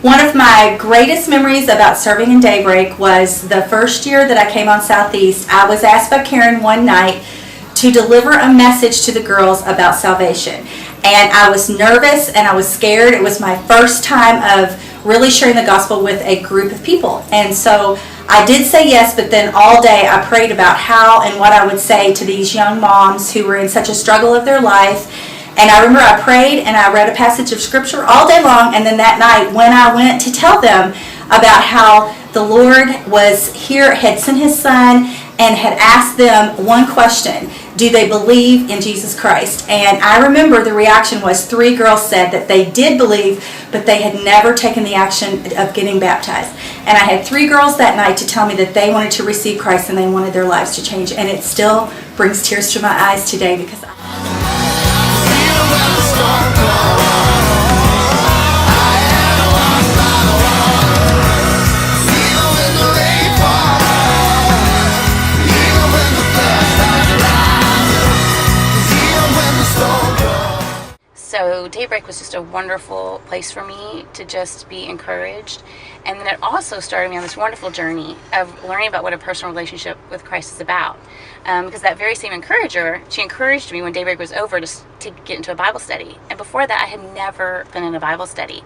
One of my greatest memories about serving in Daybreak was the first year that I came on Southeast. I was asked by Karen one night to deliver a message to the girls about salvation. And I was nervous and I was scared. It was my first time of really sharing the gospel with a group of people. And so I did say yes, but then all day I prayed about how and what I would say to these young moms who were in such a struggle of their life. And I remember I prayed and I read a passage of scripture all day long, and then that night when I went to tell them about how the Lord was here, had sent his son, and had asked them one question: do they believe in Jesus Christ? And I remember the reaction was 3 girls said that they did believe, but they had never taken the action of getting baptized. And I had 3 girls that night to tell me that they wanted to receive Christ and they wanted their lives to change. And it still brings tears to my eyes today because So Daybreak was just a wonderful place for me to just be encouraged. And then it also started me on this wonderful journey of learning about what a personal relationship with Christ is about. Because that very same encourager, she encouraged me when Daybreak was over to get into a Bible study. And before that, I had never been in a Bible study.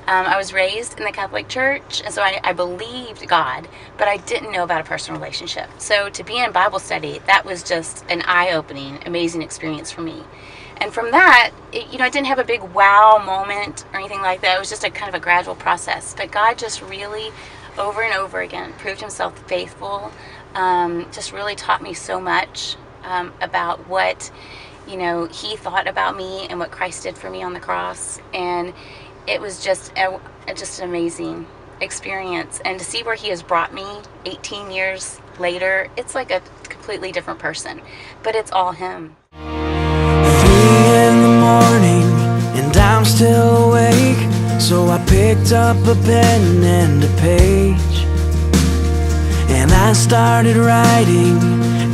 I was raised in the Catholic Church, and so I believed God, but I didn't know about a personal relationship. So to be in a Bible study, that was just an eye-opening, amazing experience for me. And from that, I didn't have a big wow moment or anything like that. It was just a kind of a gradual process. But God just really, over and over again, proved himself faithful. Just really taught me so much about what, he thought about me and what Christ did for me on the cross. And it was just an amazing experience. And to see where he has brought me 18 years later, it's like a completely different person. But it's all him. And I'm still awake, so I picked up a pen and a page, and I started writing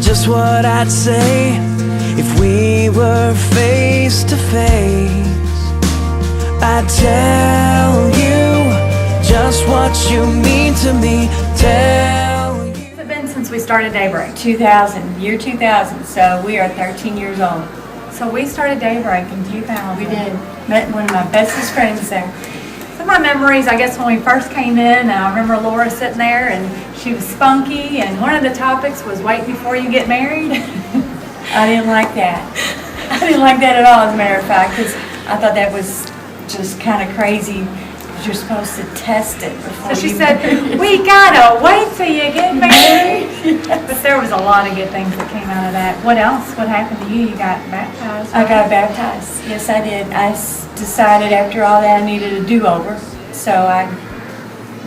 just what I'd say if we were face to face. I'd tell you just what you mean to me. Tell you. It's been since we started Daybreak, 2000, year 2000, so we are 13 years old. So we started Daybreak in 2000. We did. Met one of my bestest friends there. Some of my memories, I guess, when we first came in, I remember Laura sitting there and she was spunky, and one of the topics was wait before you get married. I didn't like that. I didn't like that at all, as a matter of fact, because I thought that was just kind of crazy. You're supposed to test it before. So she said, we gotta wait till you get married. Yes. But there was a lot of good things that came out of that. What else? What happened to you? You got baptized? Right? I got baptized. Yes, I did. I decided after all that I needed a do-over. So I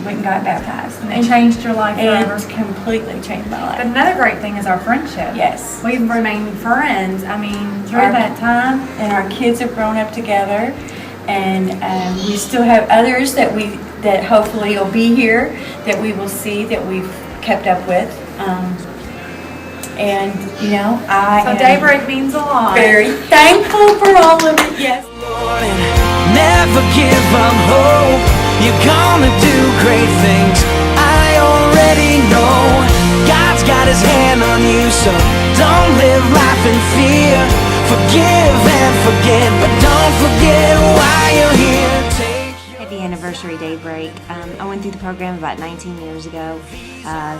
went and got baptized. And it changed your life forever? It completely changed my life. But another great thing is our friendship. Yes. We've remained friends. I mean, through that time. And our kids have grown up together. And we still have others that hopefully will be here, that we will see, that we've kept up with. I am Daybreak means a lot. Very thankful for all of it. Yes. Never give up hope. You're gonna do great things. I already know God's got his hand on you, so don't live life in fear. Forgive and forget, but don't forget why you're here. Happy anniversary, Daybreak. I went through the program about 19 years ago.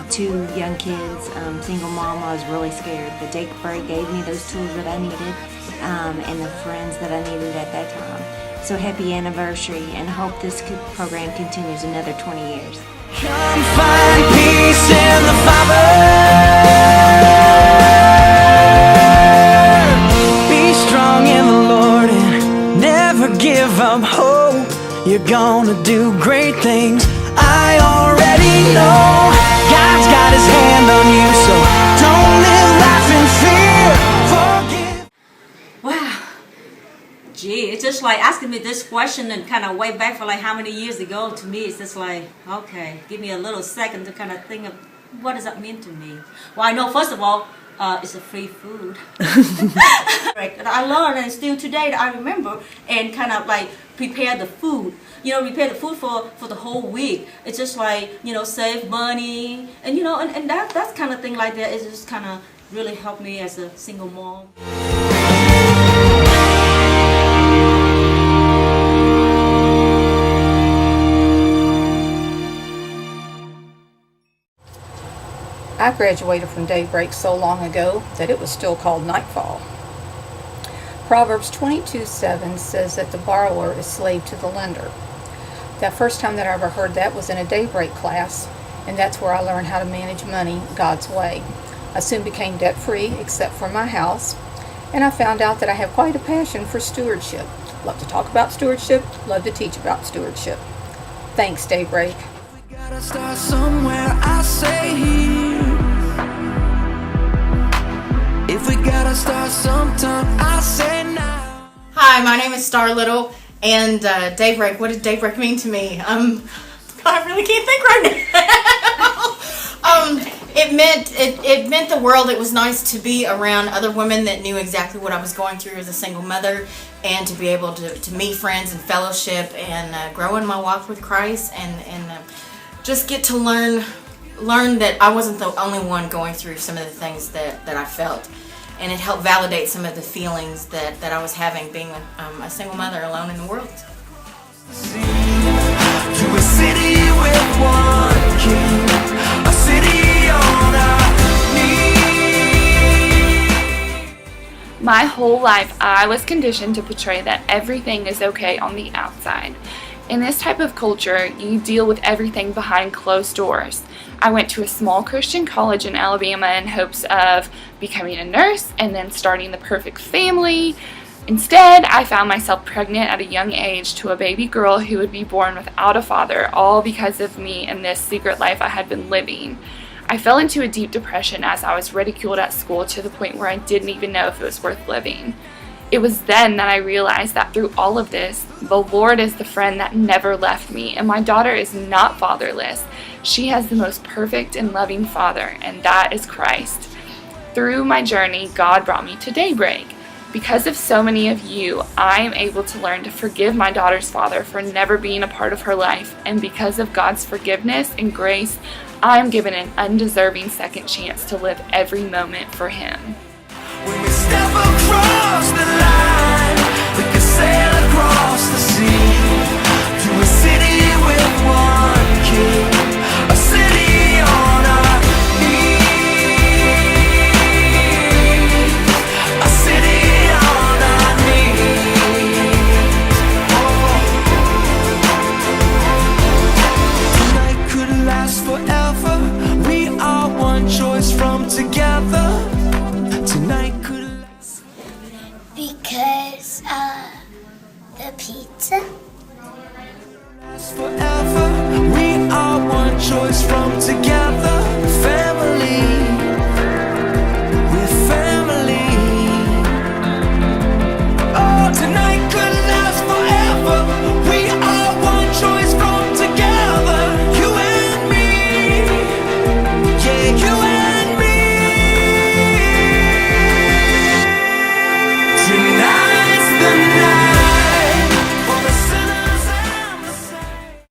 2 young kids, single mom. I was really scared, but Daybreak gave me those tools that I needed and the friends that I needed at that time. So happy anniversary, and hope this program continues another 20 years. Come find peace in the Father. Give up hope, you're gonna do great things. I already know God's got his hand on you, so don't live life in fear. Forgive. Wow. Gee, it's just like asking me this question and kind of way back for like how many years ago. To me, it's just like, okay, give me a little second to kind of think of what does that mean to me. Well, I know first of all, it's a free food. Right. I learned, and still today I remember, and kind of like prepare the food. Prepare the food for the whole week. It's just like, save money, and and that's kind of thing like that. It just kind of really helped me as a single mom. I graduated from Daybreak so long ago that it was still called Nightfall. Proverbs 22:7 says that the borrower is slave to the lender. That first time that I ever heard that was in a Daybreak class, and that's where I learned how to manage money God's way. I soon became debt-free except for my house, and I found out that I have quite a passion for stewardship. Love to talk about stewardship, love to teach about stewardship. Thanks, Daybreak. We gotta start somewhere, I say here. If we gotta start sometime, I say now. Hi, my name is Star Little, and Daybreak. What did Daybreak mean to me? I really can't think right now. It meant the world. It was nice to be around other women that knew exactly what I was going through as a single mother, and to be able to meet friends and fellowship and grow in my walk with Christ, and just get to learn that I wasn't the only one going through some of the things that I felt. And it helped validate some of the feelings that I was having being a single mother alone in the world. To a city with one king, a city on our knees. My whole life, I was conditioned to portray that everything is okay on the outside. In this type of culture, you deal with everything behind closed doors. I went to a small Christian college in Alabama in hopes of becoming a nurse and then starting the perfect family. Instead, I found myself pregnant at a young age to a baby girl who would be born without a father, all because of me and this secret life I had been living. I fell into a deep depression as I was ridiculed at school to the point where I didn't even know if it was worth living. It was then that I realized that through all of this, the Lord is the friend that never left me, and my daughter is not fatherless. She has the most perfect and loving Father, and that is Christ. Through my journey, God brought me to Daybreak. Because of so many of you, I am able to learn to forgive my daughter's father for never being a part of her life, and because of God's forgiveness and grace, I am given an undeserving second chance to live every moment for Him. When we step across the line, we can sail across the sea to a city with one king, a city on our knees, a city on our knees. Tonight could last forever. We are one choice from together. Tonight could last because the pizza. forever. We are one choice from together.